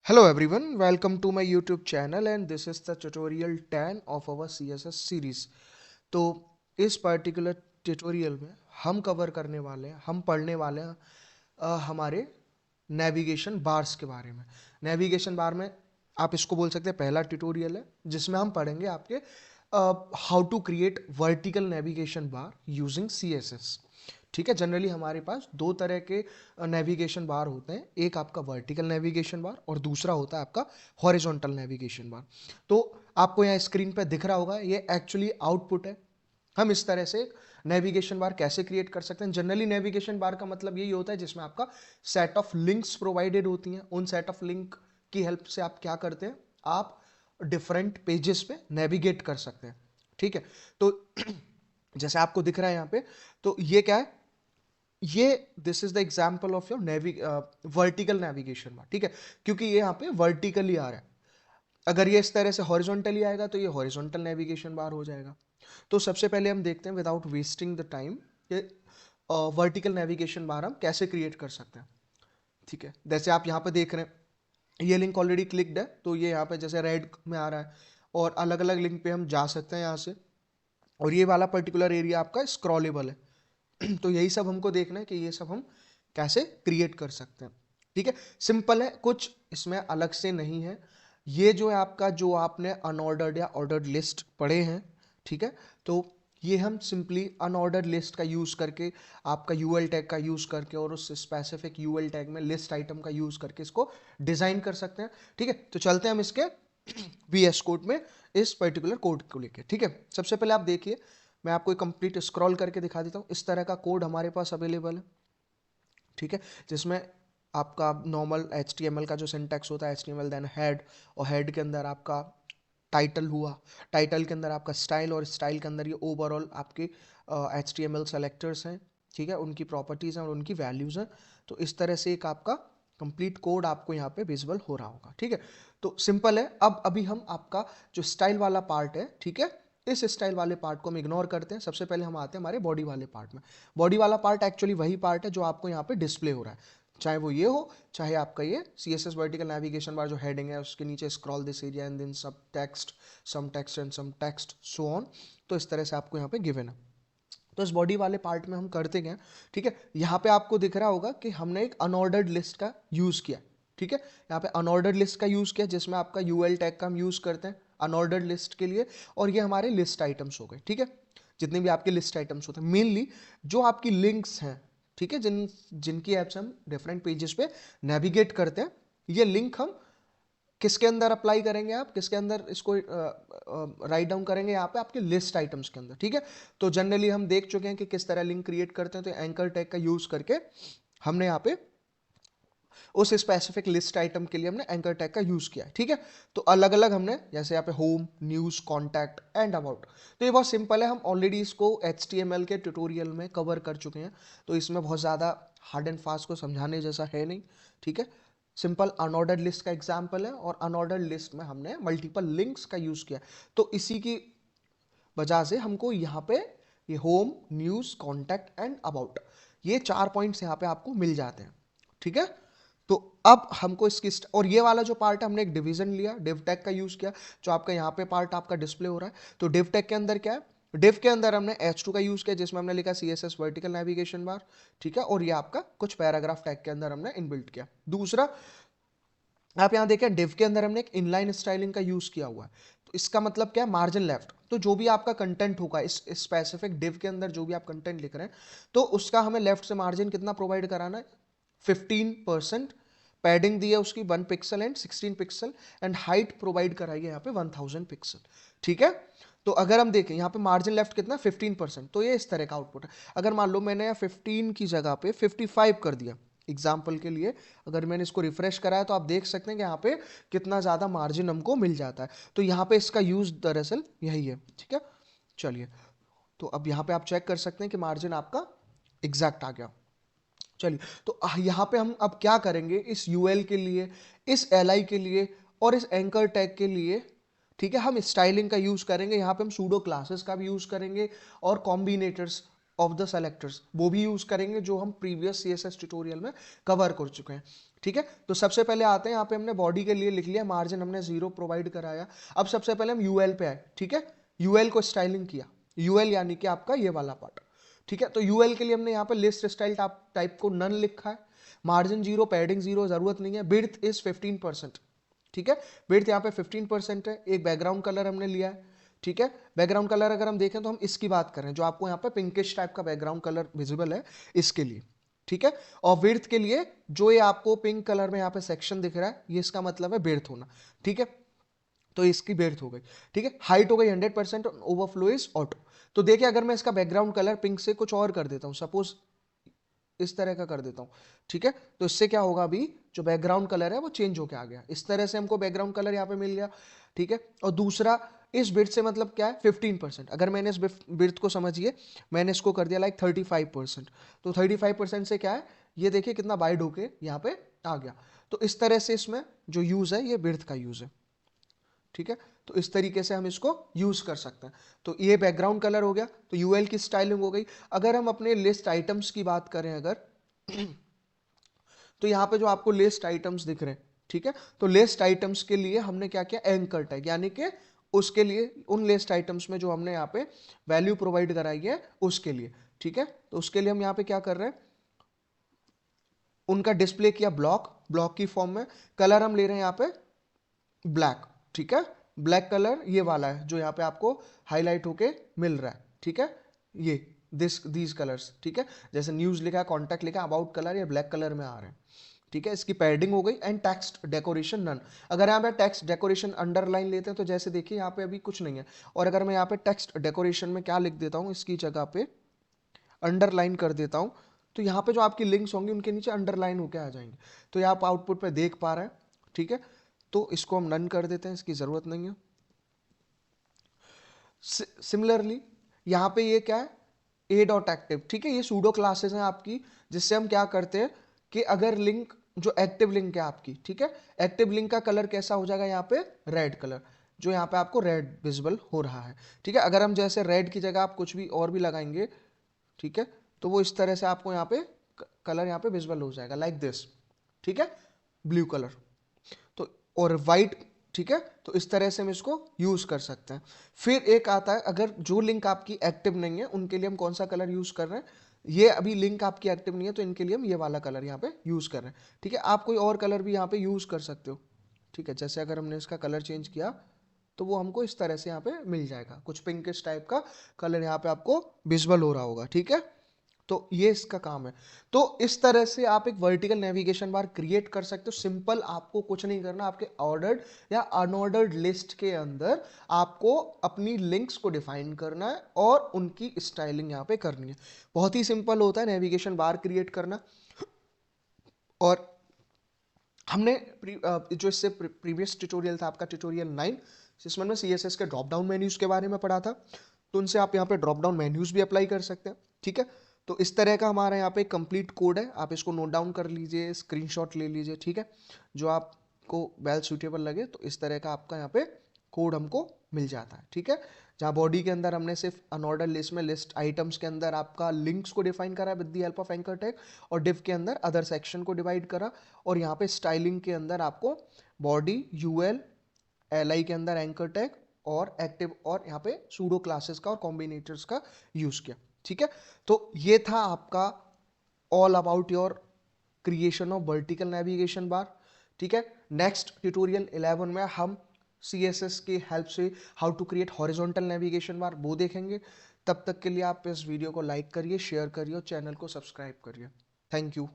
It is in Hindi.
Hello everyone, welcome to my YouTube channel and this is the tutorial 10 of our CSS series। तो इस पर्टिकुलर ट्यूटोरियल में हम कवर करने वाले हैं, हम पढ़ने वाले हैं हमारे नेविगेशन बार्स के बारे में। नेविगेशन बार में आप इसको बोल सकते हैं पहला ट्यूटोरियल है जिसमें हम पढ़ेंगे आपके how to create vertical navigation bar using CSS। ठीक है, जनरली हमारे पास दो तरह के नेविगेशन बार होते हैं, एक आपका वर्टिकल नेविगेशन बार और दूसरा होता है आपका हॉरिजॉन्टल नेविगेशन बार। तो आपको यहाँ स्क्रीन पे दिख रहा होगा, ये एक्चुअली आउटपुट है। हम इस तरह से नेविगेशन बार कैसे क्रिएट कर सकते हैं। जनरली नेविगेशन बार का मतलब यही होता है जिसमें आपका सेट ऑफ लिंक्स प्रोवाइडेड होती हैं। उन सेट ऑफ लिंक की हेल्प से आप क्या करते हैं, आप डिफरेंट पेजेस पे नेविगेट कर सकते हैं। ठीक है, तो जैसे आपको दिख रहा है यहाँ पे, तो ये क्या है, ये this is the example of your vertical navigation बार। ठीक है, क्योंकि ये यहाँ पे वर्टिकली आ रहा है। अगर ये इस तरह से हॉरिजॉन्टली आएगा तो ये हॉरिजॉन्टल नेविगेशन बार हो जाएगा। तो सबसे पहले हम देखते हैं विदाउट वेस्टिंग द टाइम ये वर्टिकल नेविगेशन बार हम कैसे क्रिएट कर सकते हैं। ठीक है, जैसे आप यहाँ पे देख रहे हैं ये लिंक ऑलरेडी क्लिक्ड है, तो ये यहाँ पे जैसे रेड में आ रहा है और अलग अलग लिंक पे हम जा सकते हैं यहाँ से। और ये वाला पर्टिकुलर एरिया आपका स्क्रॉलेबल है। तो यही सब हमको देखना है कि ये सब हम कैसे क्रिएट कर सकते हैं। ठीक है, सिंपल है, कुछ इसमें अलग से नहीं है। ये जो है आपका, जो आपने अनऑर्डर्ड या ऑर्डर्ड लिस्ट पढ़े हैं, ठीक है, तो ये हम सिंपली अनऑर्डर्ड लिस्ट का यूज़ करके, आपका यूएल टैग का यूज़ करके और उस स्पेसिफिक यूएल टैग में लिस्ट आइटम का यूज़ करके इसको डिज़ाइन कर सकते हैं। ठीक है, तो चलते हैं हम इसके VS कोड में, इस पर्टिकुलर कोड को लेके। ठीक है, सबसे पहले आप देखिए, मैं आपको कंप्लीट स्क्रॉल करके दिखा देता हूँ। इस तरह का कोड हमारे पास अवेलेबल है। ठीक है, जिसमें आपका नॉर्मल HTML का जो सिंटैक्स होता है, HTML देन हेड, और हेड के अंदर आपका टाइटल हुआ, टाइटल के अंदर आपका स्टाइल, और स्टाइल के अंदर ये ओवरऑल आपके HTML सेलेक्टर्स हैं। ठीक है, उनकी प्रॉपर्टीज़ हैं और उनकी वैल्यूज़ हैं। तो इस तरह से एक आपका कंप्लीट कोड आपको यहाँ पे विजिबल हो रहा होगा। ठीक है, तो सिंपल है। अब अभी हम आपका जो स्टाइल वाला पार्ट है, ठीक है, इस स्टाइल वाले पार्ट को हम इग्नोर करते हैं। सबसे पहले हम आते हैं हमारे बॉडी वाले पार्ट में। बॉडी वाला पार्ट एक्चुअली वही पार्ट है जो आपको यहाँ पे डिस्प्ले हो रहा है, चाहे वो ये हो, चाहे आपका ये CSS वर्टिकल नेविगेशन बार जो हेडिंग है उसके नीचे scroll this area and then sub text, some text and some text so on. तो इस तरह से आपको यहाँ पे गिवन है। तो इस बॉडी वाले पार्ट में हम करते क्या, ठीक है, यहाँ पे आपको दिख रहा होगा कि हमने एक अनऑर्डर्ड लिस्ट का यूज़ किया। ठीक है, यहाँ पे अनऑर्डर्ड लिस्ट का यूज़ किया जिसमें आपका UL टैग का हम यूज़ करते हैं अनऑर्डर्ड लिस्ट के लिए। और ये हमारे लिस्ट आइटम्स हो गए। ठीक है, जितने भी आपके लिस्ट आइटम्स होते हैं, मेनली जो आपकी लिंक्स हैं, ठीक है, जिनकी ऐप्स हम डिफरेंट पेजेस पे नेविगेट करते हैं, ये लिंक हम किसके अंदर अप्लाई करेंगे, आप किसके अंदर इसको राइट डाउन करेंगे, यहाँ पे आपके लिस्ट आइटम्स के अंदर। ठीक है, तो जनरली हम देख चुके हैं कि किस तरह लिंक क्रिएट करते हैं। तो एंकर टैग का यूज करके हमने यहाँ पे उस स्पेसिफिक लिस्ट आइटम के लिए हमने एंकर टैग का यूज किया है। ठीक है, तो अलग अलग हमने, जैसे यहाँ पे home, news, contact and about. तो ये बहुत सिंपल है, हम ऑलरेडी इसको HTML के ट्यूटोरियल में कवर कर चुके हैं, तो इसमें बहुत ज़्यादा हार्ड एंड फास्ट को समझाने जैसा है नहीं। ठीक है, सिंपल अनऑर्डर्ड लिस्ट का एग्जाम्पल है और अनऑर्डर्ड लिस्ट में हमने मल्टीपल लिंक्स का यूज किया। तो इसी की वजह से हमको यहाँ पे ये home, news, contact and about, ये 4 पॉइंट्स यहाँ पे आपको मिल जाते हैं। ठीक है, तो अब हमको इसकी और ये वाला जो पार्ट है हमने एक डिवीजन लिया, डिव टैग का यूज किया, जो आपका यहाँ पे पार्ट आपका डिस्प्ले हो रहा है। तो डिव टैग के अंदर क्या है, डिव के अंदर हमने H2 का यूज किया जिसमें हमने लिखा CSS वर्टिकल नेविगेशन बार। ठीक है, और ये आपका कुछ पैराग्राफ टैग के अंदर हमने इनबिल्ट किया। दूसरा, आप यहाँ देखें डिव के अंदर हमने एक इनलाइन स्टाइलिंग का यूज किया हुआ है। तो इसका मतलब क्या है, मार्जिन लेफ्ट। तो जो भी आपका कंटेंट होगा इस स्पेसिफिक डिव के अंदर, जो भी आप कंटेंट लिख रहे हैं, तो उसका हमें लेफ्ट से मार्जिन कितना प्रोवाइड कराना है, 15%। पैडिंग दी है उसकी 1 pixel and 16 pixel, and height provide कराई है यहाँ पे 1000 पिक्सल। ठीक है, तो अगर हम देखें यहाँ पे मार्जिन लेफ्ट कितना 15%, तो ये इस तरह का आउटपुट है। अगर मान लो मैंने 15 की जगह पे 55 कर दिया एग्जाम्पल के लिए, अगर मैंने इसको रिफ्रेश कराया, तो आप देख सकते हैं कि यहाँ पे कितना ज़्यादा मार्जिन हमको मिल जाता है। तो यहाँ पे इसका यूज दरअसल यही है। ठीक है, चलिए, तो अब यहाँ पे आप चेक कर सकते हैं कि मार्जिन आपका एग्जैक्ट आ गया। चलिए, तो यहाँ पे हम अब क्या करेंगे, इस UL के लिए, इस LI के लिए और इस एंकर टैग के लिए, ठीक है, हम स्टाइलिंग का यूज करेंगे। यहाँ पे हम सूडो क्लासेस का भी यूज करेंगे और कॉम्बिनेटर्स ऑफ द सेलेक्टर्स वो भी यूज करेंगे, जो हम प्रीवियस CSS ट्यूटोरियल में कवर कर चुके हैं। ठीक है। तो सबसे पहले आते हैं, यहाँ पे हमने बॉडी के लिए लिख लिया, मार्जिन हमने 0 प्रोवाइड कराया। अब सबसे पहले हम यूएल पे आए, ठीक है, यूएल को स्टाइलिंग किया, यूएल यानी कि आपका ये वाला पार्ट, ठीक है। तो यूएल के लिए हमने यहाँ पे लिस्ट स्टाइल टाइप को नन लिखा है, मार्जिन 0, पैडिंग 0, जरूरत नहीं है, विड्थ इज 15%, ठीक है, विड्थ यहाँ पे 15% है। एक बैकग्राउंड कलर हमने लिया है, ठीक है। बैकग्राउंड कलर अगर हम देखें तो हम इसकी बात करें, जो आपको यहाँ पे पिंकिश टाइप का बैकग्राउंड कलर विजिबल है, इसके लिए, ठीक है। और विड्थ के लिए जो ये आपको पिंक कलर में यहाँ पे सेक्शन दिख रहा है, ये इसका मतलब है विड्थ होना, ठीक है। तो इसकी विड्थ हो गई, ठीक है। हाइट हो गई 100%, ओवरफ्लो इज ऑटो। तो देखिए अगर मैं इसका बैकग्राउंड कलर पिंक से कुछ और कर देता हूं, सपोज इस तरह का कर देता हूं, ठीक है, तो इससे क्या होगा, अभी जो बैकग्राउंड कलर है वो चेंज होके आ गया, इस तरह से हमको बैकग्राउंड कलर यहाँ पे मिल गया, ठीक है। और दूसरा, इस बिट से मतलब क्या है, 15%। अगर मैंने इस बिट को समझिए, मैंने इसको कर दिया लाइक 35%, तो 35% से क्या है, ये देखिए कितना वाइड होके यहाँ पे आ गया। तो इस तरह से इसमें जो यूज है ये बिट का यूज है, ठीक है। तो इस तरीके से हम इसको यूज कर सकते हैं। तो ये बैकग्राउंड कलर हो गया, तो यूएल की स्टाइलिंग हो गई। अगर हम अपने लिस्ट आइटम्स की बात करें अगर, तो यहाँ पे जो आपको लिस्ट आइटम्स दिख रहे हैं, ठीक है, तो लिस्ट आइटम्स के लिए हमने क्या किया, एंकर टैग, यानी कि उसके लिए उन लिस्ट आइटम्स में जो हमने यहाँ पे वैल्यू प्रोवाइड कराई है उसके लिए, ठीक है। तो उसके लिए हम यहाँ पे क्या कर रहे हैं, उनका डिस्प्ले किया ब्लॉक की फॉर्म में। कलर हम ले रहे हैं यहाँ पे ब्लैक, ठीक है, ब्लैक कलर ये वाला है जो यहाँ पे आपको हाईलाइट होके मिल रहा है, ठीक है, ये दीज कलर्स, ठीक है। जैसे न्यूज लिखा है, कॉन्टैक्ट लिखा है, अबाउट कलर, ये ब्लैक कलर में आ रहे हैं, ठीक है। इसकी पैडिंग हो गई। And text decoration none. अगर यहाँ पे टेक्स्ट डेकोरेशन अंडरलाइन लेते हैं तो जैसे देखिए यहाँ पे अभी कुछ नहीं है, और अगर मैं यहाँ पे टेक्स्ट डेकोरेशन में क्या लिख देता हूँ, इसकी जगह पे अंडरलाइन कर देता हूँ, तो यहाँ पे जो आपकी लिंक्स होंगी उनके नीचे अंडरलाइन होके आ जाएंगे। तो ये आप आउटपुट पे देख पा रहे हैं, ठीक है। तो इसको हम नन कर देते हैं, इसकी जरूरत नहीं है। सिमिलरली यहाँ पे ये क्या है, ए डॉट एक्टिव, ठीक है, ये सूडो क्लासेस हैं आपकी, जिससे हम क्या करते हैं कि अगर लिंक जो एक्टिव लिंक है आपकी, ठीक है, एक्टिव लिंक का कलर कैसा हो जाएगा, यहाँ पे रेड कलर, जो यहाँ पे आपको रेड विजिबल हो रहा है, ठीक है। अगर हम जैसे रेड की जगह आप कुछ भी और भी लगाएंगे, ठीक है, तो वो इस तरह से आपको यहाँ पे कलर यहाँ पे विजिबल हो जाएगा लाइक दिस, ठीक है, ब्लू कलर। तो और वाइट, ठीक है, तो इस तरह से हम इसको यूज कर सकते हैं। फिर एक आता है, अगर जो लिंक आपकी एक्टिव नहीं है उनके लिए हम कौन सा कलर यूज कर रहे हैं, ये अभी लिंक आपकी एक्टिव नहीं है तो इनके लिए हम ये वाला कलर यहाँ पे यूज कर रहे हैं, ठीक है। आप कोई और कलर भी यहाँ पे यूज कर सकते हो, ठीक है। जैसे अगर हमने इसका कलर चेंज किया तो वो हमको इस तरह से यहाँ पे मिल जाएगा, कुछ पिंकिश टाइप का कलर यहाँ पे आपको विजुअल हो रहा होगा, ठीक है। तो ये इसका काम है। तो इस तरह से आप एक वर्टिकल नेविगेशन बार क्रिएट कर सकते हो। सिंपल, आपको कुछ नहीं करना, आपके ऑर्डर्ड या अनऑर्डर्ड लिस्ट के अंदर आपको अपनी लिंक्स को डिफाइन करना है और उनकी स्टाइलिंग यहाँ पे करनी है। बहुत ही सिंपल होता है नेविगेशन बार क्रिएट करना। और हमने जो इससे प्रीवियस ट्यूटोरियल था आपका ट्यूटोरियल 9, जिसमें मैं CSS के ड्रॉप डाउन मेन्यूज के बारे में पढ़ा था, तो उनसे आप यहाँ पे ड्रॉप डाउन मेन्यूज भी अप्लाई कर सकते हैं, ठीक है। तो इस तरह का हमारा यहाँ पे कंप्लीट कोड है, आप इसको नोट डाउन कर लीजिए, स्क्रीनशॉट ले लीजिए, ठीक है। जो आपको वेल सूटेबल लगे तो इस तरह का आपका यहाँ पे कोड हमको मिल जाता है, ठीक है। जहाँ बॉडी के अंदर हमने सिर्फ अनऑर्डर लिस्ट में लिस्ट आइटम्स के अंदर आपका लिंक्स को डिफाइन करा with the help of anchor tag, और डिव के अंदर अदर सेक्शन को डिवाइड करा, और यहाँ पे स्टाइलिंग के अंदर आपको बॉडी, यूएल, एलआई के अंदर एंकर टैग और एक्टिव, और यहाँ पे सूडो क्लासेस का और कॉम्बिनेटर्स का यूज किया, ठीक है। तो ये था आपका all about your creation of vertical navigation बार, ठीक है। नेक्स्ट ट्यूटोरियल 11 में हम CSS की हेल्प से how to create horizontal navigation bar वो देखेंगे। तब तक के लिए आप इस वीडियो को लाइक करिए, शेयर करिए और चैनल को सब्सक्राइब करिए। Thank you.